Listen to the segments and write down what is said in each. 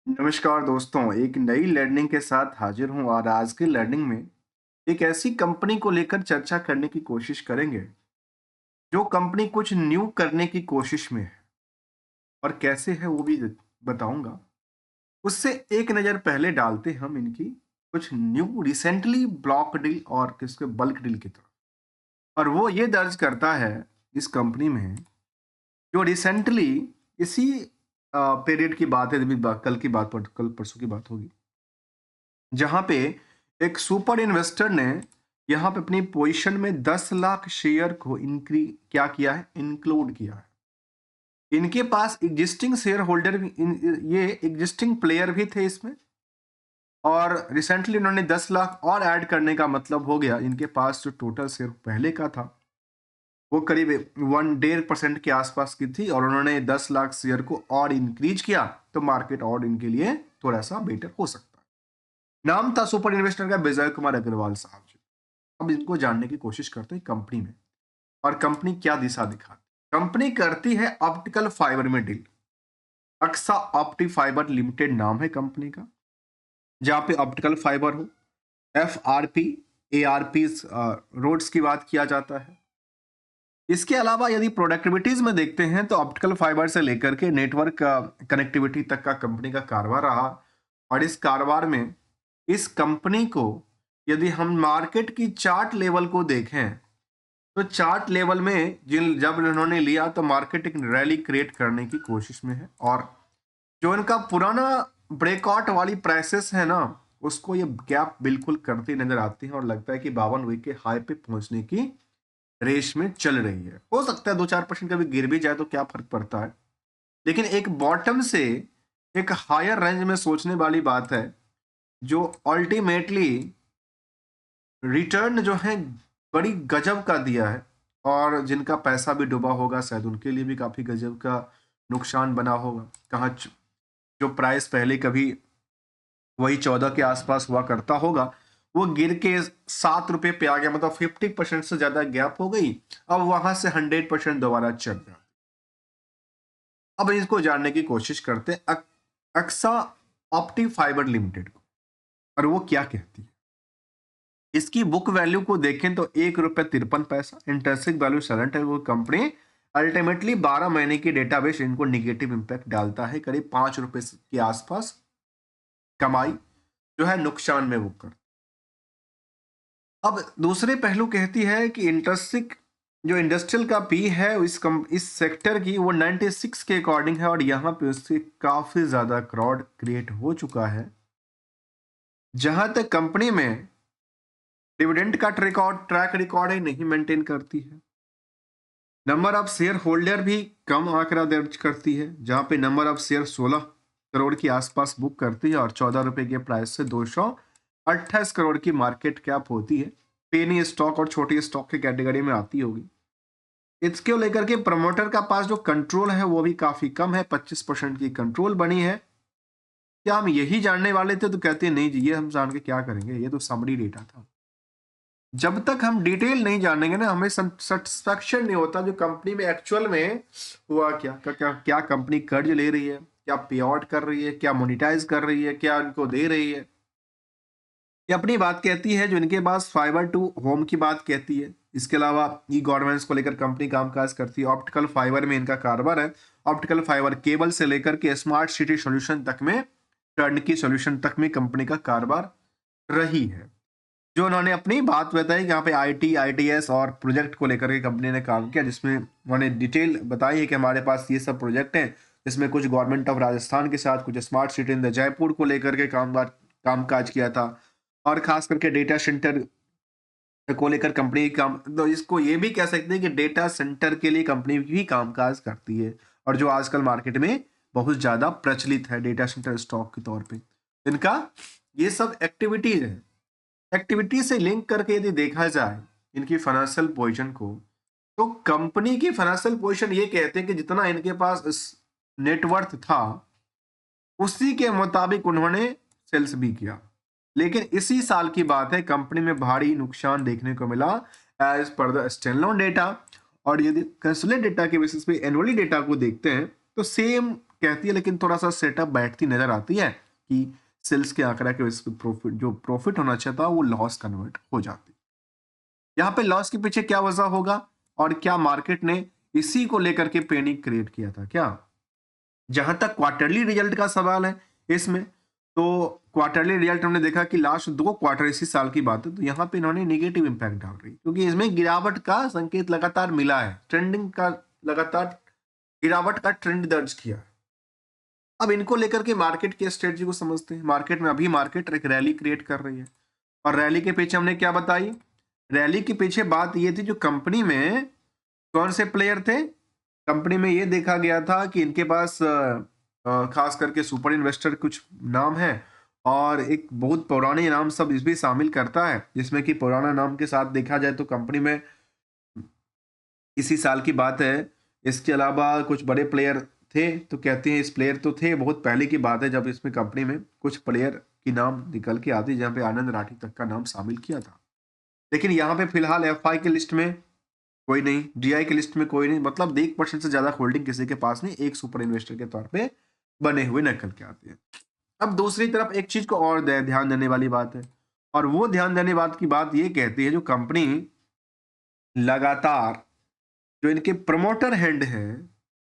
नमस्कार दोस्तों, एक नई लर्निंग के साथ हाजिर हूँ और आज की लर्निंग में एक ऐसी कंपनी को लेकर चर्चा करने की कोशिश करेंगे जो कंपनी कुछ न्यू करने की कोशिश में है और कैसे है वो भी बताऊंगा। उससे एक नज़र पहले डालते हम इनकी कुछ न्यू रिसेंटली ब्लॉक डील और किसके बल्क डील की तरफ। और वो ये दर्ज करता है इस कंपनी में जो रिसेंटली इसी पीरियड की बात है, अभी कल की बात कल परसों की बात होगी, जहां पे एक सुपर इन्वेस्टर ने यहां पे अपनी पोजीशन में 10 लाख शेयर को इंक्री क्या किया है, इंक्लूड किया है। इनके पास एग्जिस्टिंग शेयर होल्डर भी ये एग्जिस्टिंग प्लेयर भी थे इसमें, और रिसेंटली उन्होंने 10 लाख और ऐड करने का मतलब हो गया इनके पास जो टोटल शेयर पहले का था वो करीब 1.5% के आसपास की थी, और उन्होंने 10 लाख शेयर को और इंक्रीज किया तो मार्केट और इनके लिए थोड़ा सा बेटर हो सकता है। नाम था सुपर इन्वेस्टर का विजय कुमार अग्रवाल साहब जी। अब इनको जानने की कोशिश करते हैं कंपनी में, और कंपनी क्या दिशा दिखाती। कंपनी करती है ऑप्टिकल फाइबर में deal. Aksh Optifibre limited नाम है कंपनी का, जहां पे ऑप्टिकल फाइबर हो, F R P A R P rods की बात किया जाता है। इसके अलावा यदि प्रोडक्टिविटीज में देखते हैं तो ऑप्टिकल फाइबर से लेकर के नेटवर्क कनेक्टिविटी तक का कंपनी का कारोबार रहा। और इस कारोबार में इस कंपनी को यदि हम मार्केट की चार्ट लेवल को देखें तो चार्ट लेवल में जिन जब इन्होंने लिया तो मार्केट एक रैली क्रिएट करने की कोशिश में है, और जो इनका पुराना ब्रेकआउट वाली प्राइसेस है ना, उसको ये गैप बिल्कुल करती नजर आती है, और लगता है कि 52 वीक के हाई पे पहुंचने की रेस में चल रही है। हो सकता है 2-4% कभी गिर भी जाए तो क्या फर्क पड़ता है, लेकिन एक बॉटम से एक हायर रेंज में सोचने वाली बात है, जो अल्टीमेटली रिटर्न जो है बड़ी गजब का दिया है। और जिनका पैसा भी डूबा होगा शायद उनके लिए भी काफी गजब का नुकसान बना होगा। कहाँ जो प्राइस पहले कभी वही 14 के आसपास हुआ करता होगा, वो गिर के 7 रुपए पे आ गया, मतलब 50% से ज्यादा गैप हो गई। अब वहां से 100% दोबारा चल रहा। अब इसको जानने की कोशिश करते हैं अक्सा ऑप्टी फाइबर लिमिटेड को, और वो क्या कहती है। इसकी बुक वैल्यू को देखें तो 1 रुपये 53 पैसा, इंटरेस्टिंग वैल्यू सरेंट है। वो कंपनी अल्टीमेटली 12 महीने की डेटाबेस इनको निगेटिव इंपैक्ट डालता है, करीब 5 रुपए के आसपास कमाई जो है नुकसान में बुक कर। अब दूसरे पहलू कहती है कि इंटरेस्टिंग जो इंडस्ट्रियल का पी है इस सेक्टर की वो 96 के अकॉर्डिंग है, और यहाँ पे उससे काफी ज्यादा क्राउड क्रिएट हो चुका है। जहां तक कंपनी में डिविडेंड का ट्रैक रिकॉर्ड है, नहीं मेंटेन करती है। नंबर ऑफ शेयर होल्डर भी कम आंकड़ा दर्ज करती है, जहां पे नंबर ऑफ शेयर 16 करोड़ के आसपास बुक करती है, और 14 रुपए के प्राइस से 228 करोड़ की मार्केट कैप होती है। पेनी स्टॉक और छोटी स्टॉक की कैटेगरी में आती होगी। इसको लेकर के प्रमोटर का पास जो कंट्रोल है वो भी काफी कम है, 25% की कंट्रोल बनी है। क्या हम यही जानने वाले थे, तो कहते हैं नहीं जी, ये हम जान के क्या करेंगे, ये तो समरी डेटा था। जब तक हम डिटेल नहीं जानेंगे ना, हमें सेटिस्फेक्शन नहीं होता जो कंपनी में एक्चुअल में हुआ क्या कंपनी कर्ज ले रही है, क्या पे आउट कर रही है, क्या मोनिटाइज कर रही है, क्या उनको दे रही है। ये अपनी बात कहती है जो इनके पास फाइबर टू होम की बात कहती है। इसके अलावा ई गवर्नेंस को लेकर कंपनी कामकाज करती है। ऑप्टिकल फाइबर में इनका कारोबार है। ऑप्टिकल फाइबर केबल से लेकर के स्मार्ट सिटी सॉल्यूशन तक में, टर्नकी सॉल्यूशन तक में कंपनी का कारोबार रही है। जो उन्होंने अपनी बात बताई कि यहाँ पे आईटी आईटीएस और प्रोजेक्ट को लेकर के कंपनी ने काम किया, जिसमें उन्होंने डिटेल बताई है कि हमारे पास ये सब प्रोजेक्ट हैं, जिसमें कुछ गवर्नमेंट ऑफ राजस्थान के साथ, कुछ smart city in the Jaipur को लेकर के कामकाज किया था, और खास करके डेटा सेंटर को लेकर कंपनी काम, तो इसको ये भी कह सकते हैं कि डेटा सेंटर के लिए कंपनी भी कामकाज करती है, और जो आजकल मार्केट में बहुत ज्यादा प्रचलित है डेटा सेंटर स्टॉक के तौर पे। इनका ये सब एक्टिविटीज है। एक्टिविटी से लिंक करके यदि देखा जाए इनकी फाइनेंशियल पोजीशन को, तो कंपनी की फाइनेंशियल पोजीशन ये कहते हैं कि जितना इनके पास नेटवर्थ था उसी के मुताबिक उन्होंने सेल्स भी किया। लेकिन इसी साल की बात है, कंपनी में भारी नुकसान देखने को मिला as per the standalone data. और यदि कंसोलिडेटेड डेटा के बेसिस पे एनुअली डेटा को देखते हैं तो सेम कहती है, लेकिन थोड़ा सा सेटअप बैठती नजर आती है कि सेल्स के आंकड़ा के प्रॉफिट, जो प्रॉफिट होना चाहिए था वो लॉस कन्वर्ट हो जाती। यहाँ पे लॉस के पीछे क्या वजह होगा और क्या मार्केट ने इसी को लेकर के पैनिक क्रिएट किया था क्या? जहां तक क्वार्टरली रिजल्ट का सवाल है इसमें, तो क्वार्टरली रिजल्ट हमने देखा कि लास्ट 2 क्वार्टर इसी साल की बात है, तो यहाँ पे इन्होंने नेगेटिव इंपैक्ट डाल रही, क्योंकि इसमें गिरावट का संकेत लगातार मिला है, ट्रेंडिंग का लगातार गिरावट का ट्रेंड दर्ज किया है। अब इनको लेकर के मार्केट की स्ट्रेटजी को समझते हैं। मार्केट में अभी मार्केट एक रैली क्रिएट कर रही है, और रैली के पीछे हमने क्या बताई? रैली के पीछे बात ये थी, जो कंपनी में कौन से प्लेयर थे, कंपनी में ये देखा गया था कि इनके पास खास करके सुपर इन्वेस्टर कुछ नाम है, और एक बहुत पुराने नाम सब इस भी शामिल करता है, जिसमें कि पुराना नाम के साथ देखा जाए तो कंपनी में इसी साल की बात है, इसके अलावा कुछ बड़े प्लेयर थे, तो कहते हैं इस प्लेयर तो थे, बहुत पहले की बात है जब इसमें कंपनी में कुछ प्लेयर की नाम निकल के आती, जहाँ पे आनंद राठी तक का नाम शामिल किया था। लेकिन यहाँ पे फिलहाल एफआई की लिस्ट में कोई नहीं, डीआई की लिस्ट में कोई नहीं, मतलब 1% से ज्यादा होल्डिंग किसी के पास नहीं, एक सुपर इन्वेस्टर के तौर पे बने हुए निकल के आते हैं। अब दूसरी तरफ एक चीज को और ध्यान देने वाली बात है, और वो ध्यान देने बात की बात ये कहती है, जो कंपनी लगातार, जो इनके प्रमोटर हेड हैं,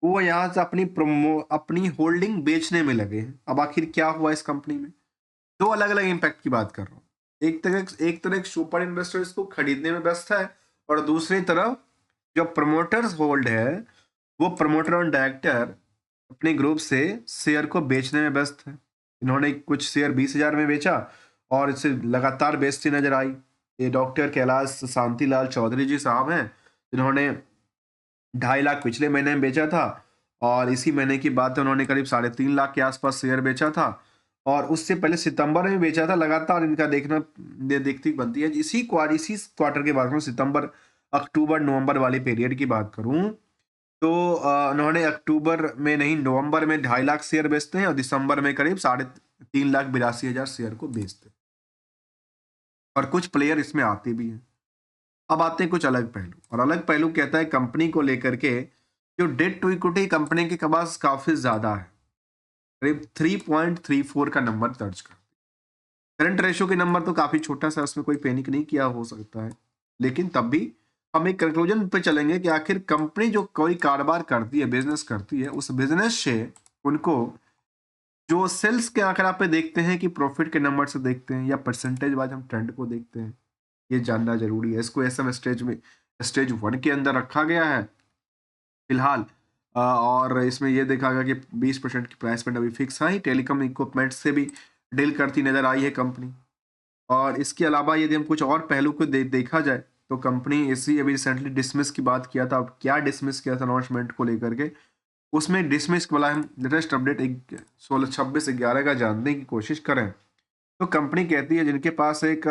वो यहाँ से अपनी होल्डिंग बेचने में लगे हैं। अब आखिर क्या हुआ इस कंपनी में? 2 अलग अलग इंपैक्ट की बात कर रहा हूँ। एक तरह सुपर इन्वेस्टर इसको खरीदने में व्यस्त है, और दूसरी तरफ जो प्रमोटर्स होल्ड है, वो प्रमोटर और डायरेक्टर अपने ग्रुप से शेयर को बेचने में व्यस्त है। इन्होंने कुछ शेयर 20,000 में बेचा, और इसे लगातार बेचती नजर आई। ये डॉक्टर कैलाश शांतिलाल चौधरी जी साहब हैं, जिन्होंने 2.5 लाख पिछले महीने में बेचा था, और इसी महीने की बात है उन्होंने करीब 3.5 लाख के आसपास शेयर बेचा था, और उससे पहले सितंबर में बेचा था। लगातार इनका देखना देखती बनती है। इसी क्वार्टर की बात करूं, सितंबर अक्टूबर नवंबर वाली पीरियड की बात करूं, तो उन्होंने अक्टूबर में नहीं, नवंबर में 2.5 लाख शेयर बेचते हैं, और दिसंबर में करीब 3,82,000 शेयर को बेचते हैं, और कुछ प्लेयर इसमें आते भी हैं। अब आते हैं कुछ अलग पहलू, और अलग पहलू कहता है कंपनी को लेकर के, जो डेट टू इक्विटी कंपनी के पास काफी ज्यादा है, करीब 3.34 का नंबर दर्ज कर। करंट रेशियो के नंबर तो काफी छोटा सा, उसमें कोई पैनिक नहीं किया हो सकता है, लेकिन तब भी हम एक कंक्लूजन पे चलेंगे कि आखिर कंपनी जो कोई कारोबार करती है, बिजनेस करती है, उस बिजनेस से उनको जो सेल्स के आंकड़ा पे देखते हैं कि प्रॉफिट के नंबर से देखते हैं, या परसेंटेज वाइज हम ट्रेंड को देखते हैं, ये जानना जरूरी है। इसको एसएम स्टेज 1 के अंदर रखा गया है फिलहाल, और इसमें यह देखा गया कि 20% की प्राइस पॉइंट अभी फिक्स है। टेलीकॉम इक्विपमेंट से भी डील करती नजर आई है कंपनी। और इसके अलावा यदि हम कुछ और पहलू को देखा जाए, तो कंपनी इसी अभी रिसेंटली डिसमिस की बात किया था। अब क्या डिसमिस किया था अनाउंसमेंट को लेकर के, उसमें डिसमिस वाला हम लेटेस्ट अपडेट 16/26/11 का जानने की कोशिश करें, तो कंपनी कहती है जिनके पास एक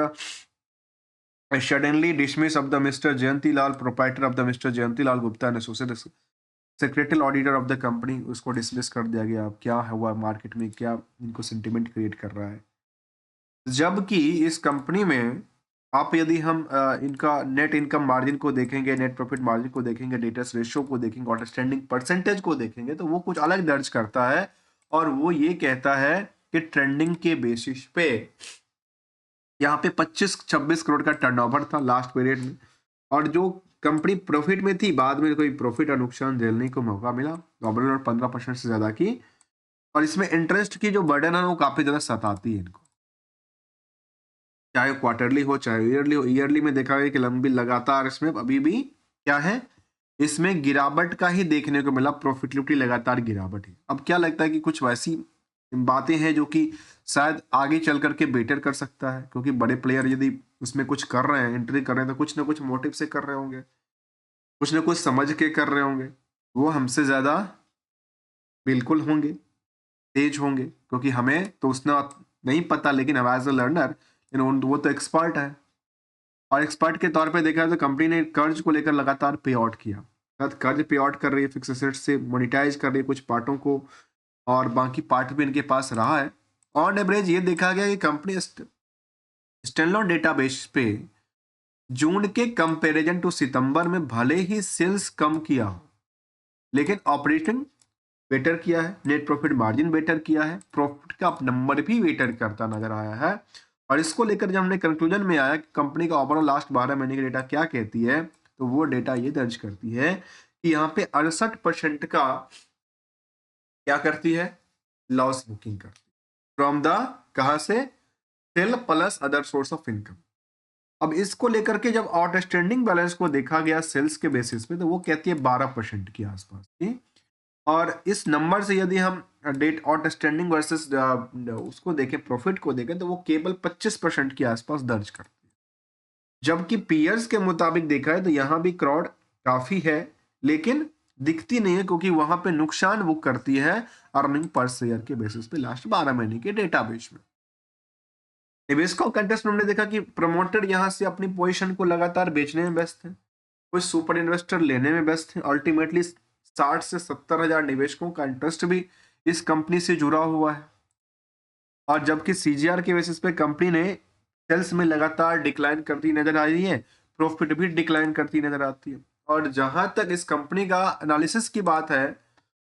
suddenly dismiss of the mister Jayanti Lal, proprietor of the mister Jayanti Lal Gupta and associate secretary auditor of the company, उसको डिसमिस कर दिया गया। अब क्या हुआ मार्केट में, क्या इनको सेंटिमेंट क्रिएट कर रहा है? जबकि इस कंपनी में आप यदि हम इनका नेट इनकम मार्जिन को देखेंगे, नेट प्रॉफिट मार्जिन को देखेंगे, डेटर्स रेशियो को देखेंगे, आउटस्टैंडिंग परसेंटेज को देखेंगे, तो वो कुछ अलग दर्ज करता है, और वो ये कहता है कि ट्रेंडिंग के बेसिस पे यहाँ पे 25-26 करोड़ का टर्नओवर था लास्ट पीरियड में, और जो कंपनी प्रॉफिट में थी, बाद में कोई प्रॉफिट और नुकसान झेलने को मौका मिला, नॉमिनल और 15% से ज्यादा की। और इसमें इंटरेस्ट की जो बर्डन है वो काफी ज्यादा सताती है इनको, चाहे क्वार्टरली हो चाहे ईयरली हो। ईयरली में देखा गया कि लंबी लगातार इसमें अभी भी क्या है, इसमें गिरावट का ही देखने को मिला, प्रॉफिटेबिलिटी लगातार गिरावट है। अब क्या लगता है कि कुछ वैसी बातें हैं जो कि शायद आगे चल करके बेटर कर सकता है, क्योंकि बड़े प्लेयर यदि उसमें कुछ कर रहे हैं, एंट्री कर रहे हैं, तो कुछ ना कुछ मोटिव से कर रहे होंगे, कुछ ना कुछ समझ के कर रहे होंगे। वो हमसे ज्यादा बिल्कुल होंगे, तेज होंगे, क्योंकि हमें तो उतना नहीं पता, लेकिन हम एज अ लर्नर वो तो एक्सपर्ट है। और एक्सपर्ट के तौर पे देखा जाए तो कंपनी ने कर्ज को लेकर लगातार पे आउट किया, कर्ज पे आउट कर रही है, फिक्स एसेट से मोनिटाइज कर रही है कुछ पार्टों को, और बाकी पार्ट भी इनके पास रहा है। ऑन एवरेज ये देखा गया कि कंपनी स्टैंडअलोन डेटाबेस पे जून के कंपैरिजन टू सितंबर में भले ही सेल्स कम किया हो, लेकिन ऑपरेटिंग बेटर किया है, नेट प्रॉफिट मार्जिन बेटर किया है, प्रॉफिट का नंबर भी बेटर करता नजर आया है। और इसको लेकर जब हमने कंक्लूजन में आया कि कंपनी का ओवरऑल लास्ट 12 महीने का डेटा क्या कहती है, तो वो डेटा ये दर्ज करती है कि यहाँ पे 68% का क्या करती है, लॉस बुकिंग करती है फ्रॉम द, कहां से, sale plus other source of income. अब इसको लेकर के जब आउटस्टैंडिंग बैलेंस को देखा गया सेल्स के बेसिस पे, तो वो कहती है 12% के आसपास की। और इस नंबर से यदि हम डेट आउटस्टैंडिंग वर्सेस उसको देखें, प्रॉफिट को देखें, तो वो केवल 25% के आसपास दर्ज करती है। जबकि पीयर्स के मुताबिक देखा है तो यहाँ भी क्राउड काफी है, लेकिन दिखती नहीं है, क्योंकि वहां पे नुकसान वो करती है अर्निंग पर शेयर के बेसिस पे लास्ट 12 महीने के डेटाबेस में। निवेशकों कंटेस्ट में हमने देखा कि प्रमोटर यहां से अपनी पोजीशन को लगातार बेचने में व्यस्त है, कुछ सुपर इन्वेस्टर लेने में व्यस्त है। अल्टीमेटली 60 से 70 हजार निवेशकों का इंटरेस्ट भी इस कंपनी से जुड़ा हुआ है। और जबकि सीजीआर के बेसिस पे कंपनी ने सेल्स में लगातार डिक्लाइन करती नजर आ रही है, प्रॉफिट भी डिक्लाइन करती नजर आती है। और जहां तक इस कंपनी का एनालिसिस की बात है,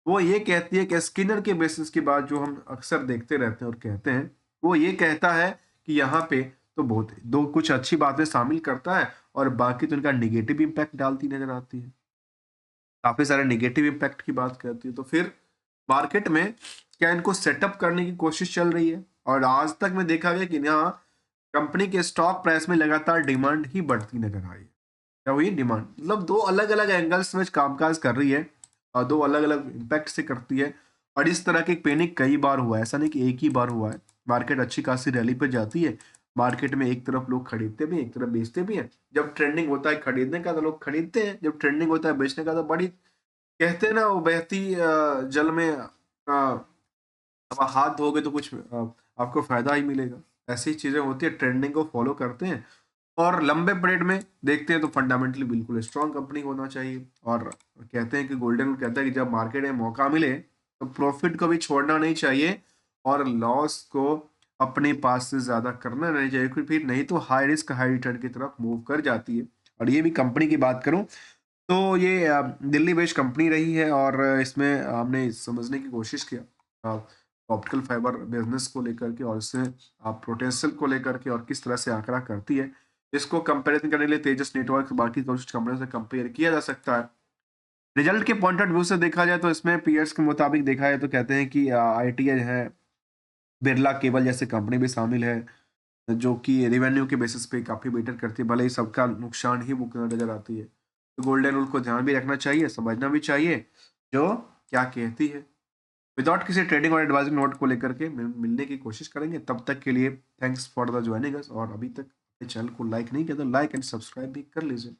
वो ये कहती है कि स्किनर के बेसिस की बात जो हम अक्सर देखते रहते हैं और कहते हैं, वो ये कहता है कि यहाँ पे तो बहुत दो कुछ अच्छी बातें शामिल करता है और बाकी तो इनका निगेटिव इम्पैक्ट डालती नजर आती है, काफी सारे निगेटिव इम्पैक्ट की बात करती है। तो फिर मार्केट में क्या इनको सेटअप करने की कोशिश चल रही है? और आज तक में देखा गया कि यहाँ कंपनी के स्टॉक प्राइस में लगातार डिमांड ही बढ़ती नजर आई है। क्या हुई डिमांड, मतलब दो अलग अलग एंगल्स में कामकाज कर रही है और दो अलग अलग इम्पैक्ट से करती है। और इस तरह की पैनिक कई बार हुआ है, ऐसा नहीं कि एक ही बार हुआ है। मार्केट अच्छी खासी रैली पे जाती है, मार्केट में एक तरफ लोग खरीदते भी हैं, एक तरफ बेचते भी हैं। जब ट्रेंडिंग होता है खरीदने का तो लोग खरीदते हैं, जब ट्रेंडिंग होता है बेचने का तो बड़ी, कहते हैं ना वो बहती जल में अब हाथ धोगे तो कुछ आपको फायदा ही मिलेगा। ऐसी चीजें होती है, ट्रेंडिंग को फॉलो करते हैं और लंबे पीरियड में देखते हैं तो फंडामेंटली बिल्कुल स्ट्रांग कंपनी होना चाहिए। और कहते हैं कि गोल्डन रूल कहता है कि जब मार्केट में मौका मिले तो प्रॉफिट को भी छोड़ना नहीं चाहिए और लॉस को अपने पास से ज्यादा करना नहीं चाहिए, क्योंकि फिर नहीं तो हाई रिस्क हाई रिटर्न की तरफ मूव कर जाती है। और ये भी कंपनी की बात करूं तो ये दिल्ली बेस्ड कंपनी रही है और इसमें हमने समझने की कोशिश किया ऑप्टिकल फाइबर बिजनेस को लेकर के और इससे पोटेंशियल को लेकर के और किस तरह से आंकड़ा करती है। इसको कंपैरिजन करने के लिए तेजस नेटवर्क बाकी कुछ कंपनियों से कंपेयर किया जा सकता है। रिजल्ट के पॉइंट ऑफ व्यू से देखा जाए तो इसमें पीयर्स के मुताबिक देखा जाए तो कहते हैं कि आईटीआई है, बिरला केबल जैसे कंपनी भी शामिल है, जो कि रेवेन्यू के बेसिस पे काफी बेटर करती है, भले ही सबका नुकसान ही बुक नजर आती है। तो गोल्डन रूल को ध्यान भी रखना चाहिए, समझना भी चाहिए जो क्या कहती है। विदाउट किसी ट्रेडिंग और एडवाइजिंग नोट को लेकर के मिलने की कोशिश करेंगे। तब तक के लिए thanks for the joining us. और अभी तक चैनल को लाइक नहीं किया तो लाइक एंड सब्सक्राइब भी कर लीजिए।